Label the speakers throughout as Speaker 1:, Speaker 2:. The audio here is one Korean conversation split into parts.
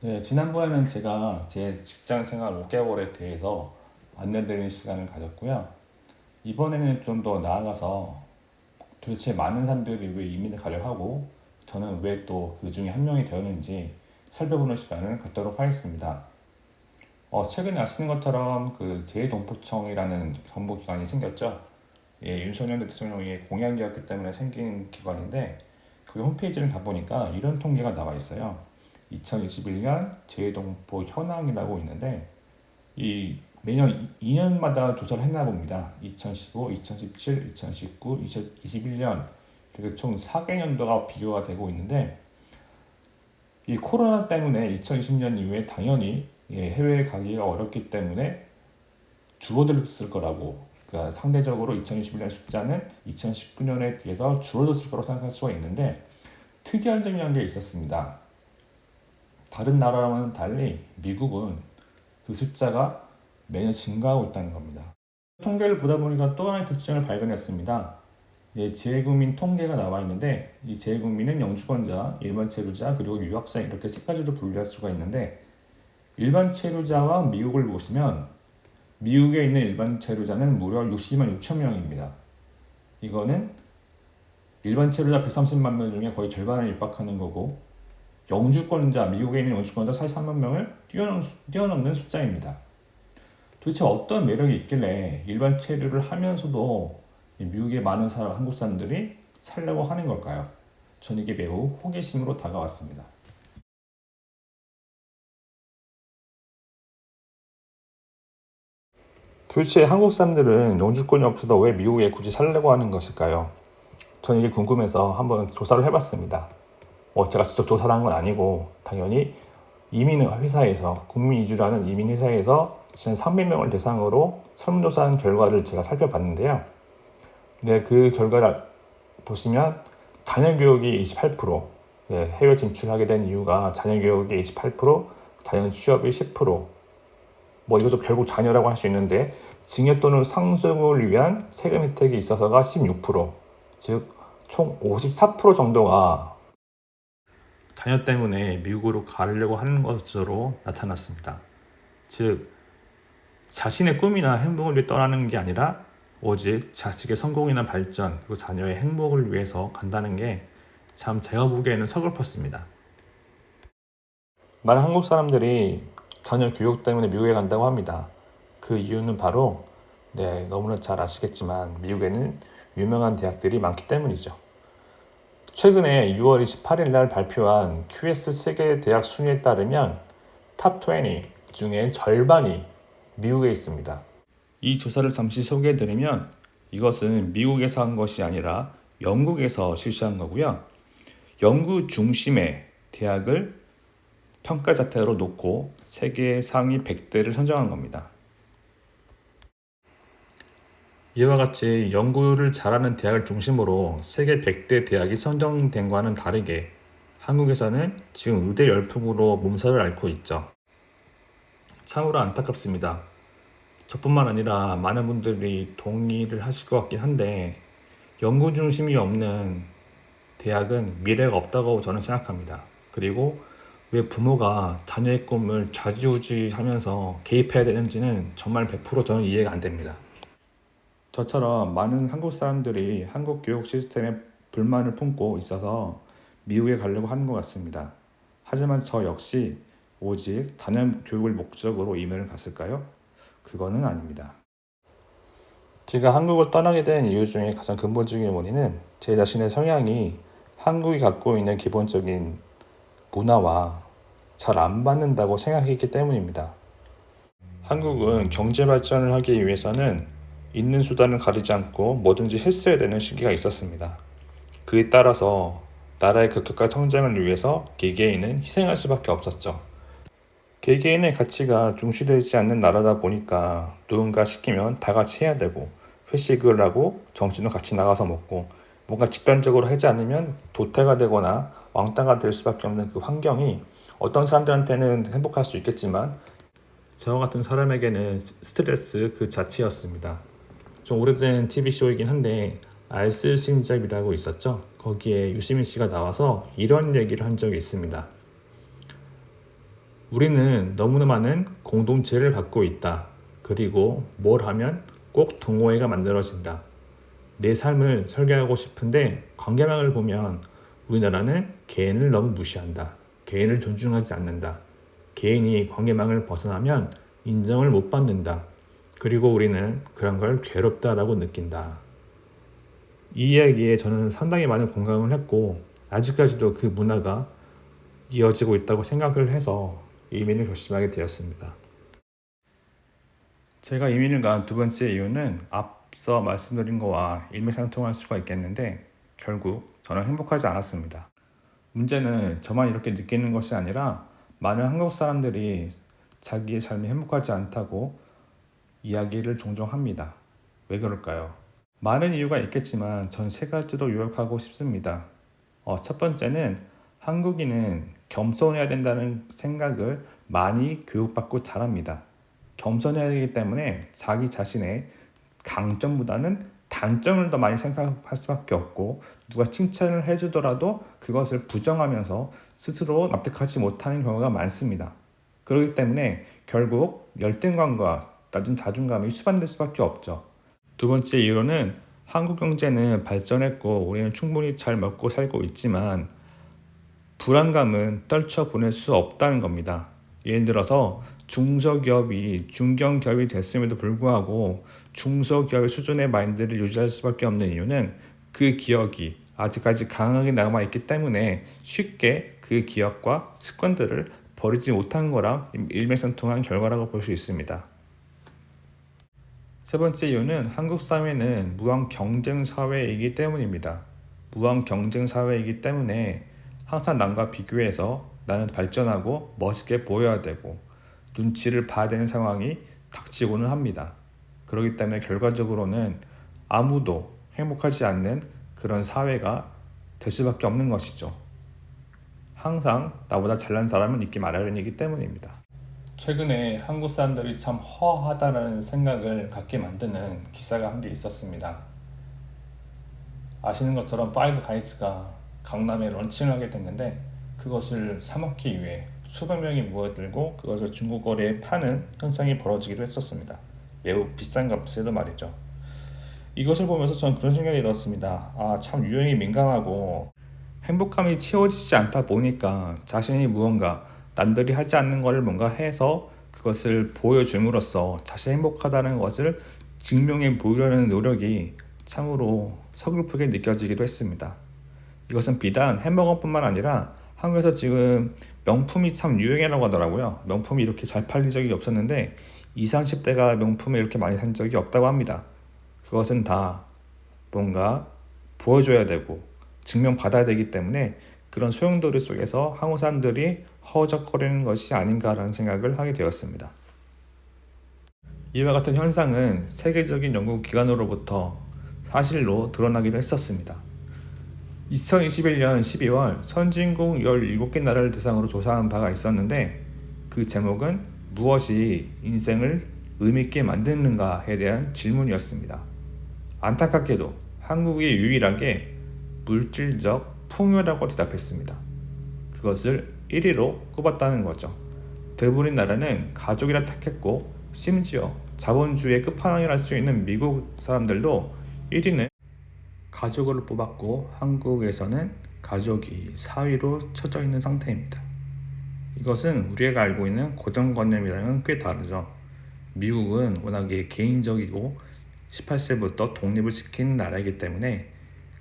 Speaker 1: 네, 지난번에는 제가 제 직장 생활 5개월에 대해서 안내드리는 시간을 가졌고요. 이번에는 좀 더 나아가서 도대체 많은 사람들이 왜 이민을 가려 하고 저는 왜 또 그 중에 한 명이 되었는지 살펴보는 시간을 갖도록 하겠습니다. 최근에 아시는 것처럼 그 제2동포청이라는 정보기관이 생겼죠. 예, 윤석열 대통령의 공약이었기 때문에 생긴 기관인데 그 홈페이지를 가보니까 이런 통계가 나와 있어요. 2021년 제2동포 현황이라고 있는데 이 매년 2년마다 조사를 했나 봅니다. 2015, 2017, 2019, 2021년 그리고 총 4개년도가 비교가 되고 있는데 이 코로나 때문에 2020년 이후에 당연히 해외에 가기가 어렵기 때문에 줄어들었을 거라고, 그러니까 상대적으로 2021년 숫자는 2019년에 비해서 줄어들었을 거라고 생각할 수가 있는데 특이한 점이 한 게 있었습니다. 다른 나라와는 달리 미국은 그 숫자가 매년 증가하고 있다는 겁니다. 통계를 보다 보니까 또 하나의 특징을 발견했습니다. 재외국민 통계가 나와 있는데 이 재외국민은 영주권자, 일반 체류자, 그리고 유학생 이렇게 세 가지로 분류할 수가 있는데 일반 체류자와 미국을 보시면 미국에 있는 일반 체류자는 무려 62만 6천 명입니다. 이거는 일반 체류자 130만 명 중에 거의 절반을 육박하는 거고 영주권자, 미국에 있는 영주권자 43만 명을 뛰어넘는 숫자입니다. 도대체 어떤 매력이 있길래 일반 체류를 하면서도 미국의 많은 사람, 한국 사람들이 살려고 하는 걸까요? 저는 이게 매우 호기심으로 다가왔습니다. 도대체 한국 사람들은 영주권이 없어도 왜 미국에 굳이 살려고 하는 것일까요? 저는 이게 궁금해서 한번 조사를 해봤습니다. 제가 직접 조사를 한 건 아니고 당연히 이민 회사에서 국민이주라는 이민 회사에서 지난 300명을 대상으로 설문조사한 결과를 제가 살펴봤는데요. 네, 그 결과를 보시면 자녀 교육이 28%, 해외 진출하게 된 이유가 자녀 교육이 28%, 자녀 취업이 10%, 이것도 결국 자녀라고 할 수 있는데 증여 또는 상속을 위한 세금 혜택이 있어서가 16%, 즉 총 54% 정도가 자녀 때문에 미국으로 가려고 하는 것으로 나타났습니다. 즉 자신의 꿈이나 행복을 위해 떠나는 게 아니라 오직 자식의 성공이나 발전 그리고 자녀의 행복을 위해서 간다는 게 참 제가 보기에는 서글펐습니다. 많은 한국 사람들이 자녀 교육 때문에 미국에 간다고 합니다. 그 이유는 바로 너무나 잘 아시겠지만 미국에는 유명한 대학들이 많기 때문이죠. 최근에 6월 28일 날 발표한 QS 세계 대학 순위에 따르면 탑 20 중에 절반이 미국에 있습니다. 이 조사를 잠시 소개해드리면 이것은 미국에서 한 것이 아니라 영국에서 실시한 거고요. 영국 중심의 대학을 평가 자체로 놓고 세계 상위 100대를 선정한 겁니다. 이와 같이 연구를 잘하는 대학을 중심으로 세계 100대 대학이 선정된 것과는 다르게 한국에서는 지금 의대 열풍으로 몸살을 앓고 있죠. 참으로 안타깝습니다. 저뿐만 아니라 많은 분들이 동의를 하실 것 같긴 한데 연구 중심이 없는 대학은 미래가 없다고 저는 생각합니다. 그리고 왜 부모가 자녀의 꿈을 좌지우지하면서 개입해야 되는지는 정말 100% 저는 이해가 안 됩니다. 저처럼 많은 한국 사람들이 한국 교육 시스템에 불만을 품고 있어서 미국에 가려고 하는 것 같습니다. 하지만 저 역시 오직 자녀 교육을 목적으로 이민을 갔을까요? 그거는 아닙니다. 제가 한국을 떠나게 된 이유 중에 가장 근본적인 원인은 제 자신의 성향이 한국이 갖고 있는 기본적인 문화와 잘 안 맞는다고 생각했기 때문입니다. 한국은 경제 발전을 하기 위해서는 있는 수단을 가리지 않고 뭐든지 했어야 되는 시기가 있었습니다. 그에 따라서 나라의 급격한 성장을 위해서 개개인은 희생할 수밖에 없었죠. 개개인의 가치가 중시되지 않는 나라다 보니까 누군가 시키면 다 같이 해야 되고 회식을 하고 점심도 같이 나가서 먹고 뭔가 집단적으로 하지 않으면 도태가 되거나 왕따가 될 수밖에 없는 그 환경이 어떤 사람들한테는 행복할 수 있겠지만 저와 같은 사람에게는 스트레스 그 자체였습니다. 좀 오래된 TV쇼이긴 한데 알쓸신잡이라고 있었죠. 거기에 유시민 씨가 나와서 이런 얘기를 한 적이 있습니다. 우리는 너무나 많은 공동체를 갖고 있다. 그리고 뭘 하면 꼭 동호회가 만들어진다. 내 삶을 설계하고 싶은데 관계망을 보면 우리나라는 개인을 너무 무시한다. 개인을 존중하지 않는다. 개인이 관계망을 벗어나면 인정을 못 받는다. 그리고 우리는 그런 걸 괴롭다라고 느낀다. 이 이야기에 저는 상당히 많은 공감을 했고 아직까지도 그 문화가 이어지고 있다고 생각을 해서 이민을 결심하게 되었습니다. 제가 이민을 간 두 번째 이유는 앞서 말씀드린 거와 일맥상통할 수가 있겠는데 결국 저는 행복하지 않았습니다. 문제는 저만 이렇게 느끼는 것이 아니라 많은 한국 사람들이 자기의 삶이 행복하지 않다고 이야기를 종종 합니다. 왜 그럴까요? 많은 이유가 있겠지만 전 세 가지로 요약하고 싶습니다. 첫 번째는 한국인은 겸손해야 된다는 생각을 많이 교육받고 자랍니다. 겸손해야 되기 때문에 자기 자신의 강점보다는 단점을 더 많이 생각할 수밖에 없고 누가 칭찬을 해주더라도 그것을 부정하면서 스스로 납득하지 못하는 경우가 많습니다. 그렇기 때문에 결국 열등감과 낮은 자존감이 수반될 수밖에 없죠. 두 번째 이유로는 한국 경제는 발전했고 우리는 충분히 잘 먹고 살고 있지만 불안감은 떨쳐보낼 수 없다는 겁니다. 예를 들어서 중소기업이 중견기업이 됐음에도 불구하고 중소기업의 수준의 마인드를 유지할 수밖에 없는 이유는 그 기업이 아직까지 강하게 남아있기 때문에 쉽게 그 기업과 습관들을 버리지 못한 거랑 일맥상통한 결과라고 볼 수 있습니다. 세 번째 이유는 한국 사회는 무한 경쟁 사회이기 때문입니다. 무한 경쟁 사회이기 때문에 항상 남과 비교해서 나는 발전하고 멋있게 보여야 되고 눈치를 봐야 되는 상황이 닥치고는 합니다. 그렇기 때문에 결과적으로는 아무도 행복하지 않는 그런 사회가 될 수밖에 없는 것이죠. 항상 나보다 잘난 사람은 있기 마련이기 때문입니다. 최근에 한국 사람들이 참 허하다는 생각을 갖게 만드는 기사가 한 게 있었습니다. 아시는 것처럼 파이브 가이즈가 강남에 런칭을 하게 됐는데 그것을 사 먹기 위해 수백 명이 모여들고 그것을 중고 거래에 파는 현상이 벌어지기도 했었습니다. 매우 비싼 값에도 말이죠. 이것을 보면서 저는 그런 생각이 들었습니다. 참 유행에 민감하고 행복감이 채워지지 않다 보니까 자신이 무언가 남들이 하지 않는 것을 뭔가 해서 그것을 보여줌으로써 자신이 행복하다는 것을 증명해 보이려는 노력이 참으로 서글프게 느껴지기도 했습니다. 이것은 비단 햄버거뿐만 아니라 한국에서 지금 명품이 참 유행이라고 하더라고요. 명품이 이렇게 잘 팔린 적이 없었는데 20, 30대가 명품을 이렇게 많이 산 적이 없다고 합니다. 그것은 다 뭔가 보여줘야 되고 증명받아야 되기 때문에 그런 소용돌이 속에서 한국 사람들이 허우적거리는 것이 아닌가라는 생각을 하게 되었습니다. 이와 같은 현상은 세계적인 연구기관으로부터 사실로 드러나기도 했었습니다. 2021년 12월 선진국 17개 나라를 대상으로 조사한 바가 있었는데 그 제목은 무엇이 인생을 의미있게 만드는가에 대한 질문이었습니다. 안타깝게도 한국이 유일하게 물질적 풍요라고 대답했습니다. 그것을 1위로 꼽았다는 거죠. 대부분의 나라는 가족이라 택했고 심지어 자본주의의 끝판왕이라 할 수 있는 미국 사람들도 1위는 가족을 뽑았고 한국에서는 가족이 4위로 쳐져 있는 상태입니다. 이것은 우리가 알고 있는 고정관념이랑은 꽤 다르죠. 미국은 워낙에 개인적이고 18세부터 독립을 시킨 나라이기 때문에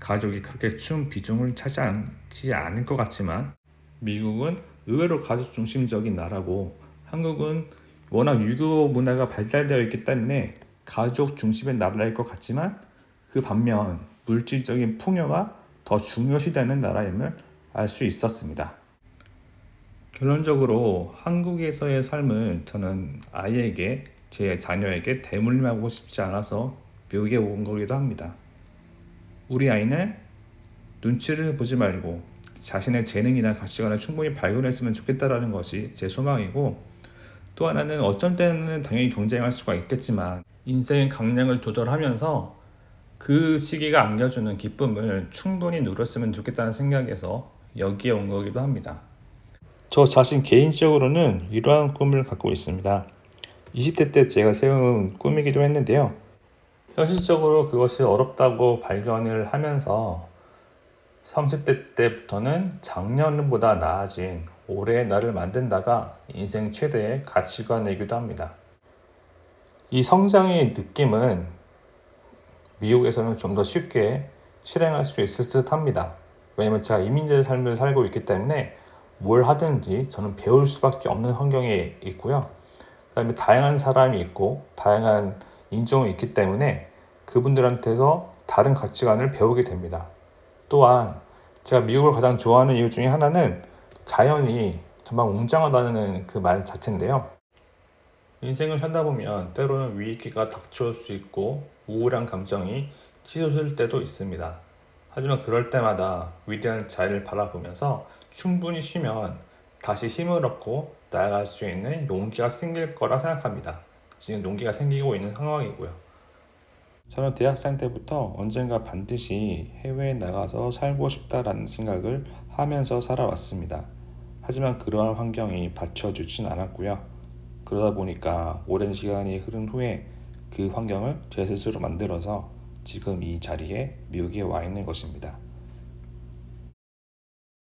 Speaker 1: 가족이 그렇게 큰 비중을 차지하지 않을 것 같지만 미국은 의외로 가족 중심적인 나라고 한국은 워낙 유교 문화가 발달되어 있기 때문에 가족 중심의 나라일 것 같지만 그 반면 물질적인 풍요가 더 중요시되는 나라임을 알 수 있었습니다. 결론적으로 한국에서의 삶을 저는 아이에게 제 자녀에게 대물림하고 싶지 않아서 미국에 온 거기도 합니다. 우리 아이는 눈치를 보지 말고 자신의 재능이나 가치관을 충분히 발견했으면 좋겠다라는 것이 제 소망이고 또 하나는 어떤 때는 당연히 경쟁할 수가 있겠지만 인생의 강약을 조절하면서 그 시기가 안겨주는 기쁨을 충분히 누렸으면 좋겠다는 생각에서 여기에 온 거기도 합니다. 저 자신 개인적으로는 이러한 꿈을 갖고 있습니다. 20대 때 제가 세운 꿈이기도 했는데요. 현실적으로 그것이 어렵다고 발견을 하면서 30대 때부터는 작년보다 나아진 올해의 나를 만든다가 인생 최대의 가치관이기도 합니다. 이 성장의 느낌은 미국에서는 좀 더 쉽게 실행할 수 있을 듯 합니다. 왜냐면 제가 이민자의 삶을 살고 있기 때문에 뭘 하든지 저는 배울 수밖에 없는 환경에 있고요. 그 다음에 다양한 사람이 있고 다양한 인종이 있기 때문에 그분들한테서 다른 가치관을 배우게 됩니다. 또한 제가 미국을 가장 좋아하는 이유 중에 하나는 자연이 정말 웅장하다는 그 말 자체인데요. 인생을 살다 보면 때로는 위기가 닥쳐올 수 있고 우울한 감정이 치솟을 때도 있습니다. 하지만 그럴 때마다 위대한 자연을 바라보면서 충분히 쉬면 다시 힘을 얻고 나아갈 수 있는 용기가 생길 거라 생각합니다. 지금 용기가 생기고 있는 상황이고요. 저는 대학생 때부터 언젠가 반드시 해외에 나가서 살고 싶다라는 생각을 하면서 살아왔습니다. 하지만 그러한 환경이 받쳐주진 않았고요. 그러다 보니까 오랜 시간이 흐른 후에 그 환경을 제 스스로 만들어서 지금 이 자리에 미국에 와 있는 것입니다.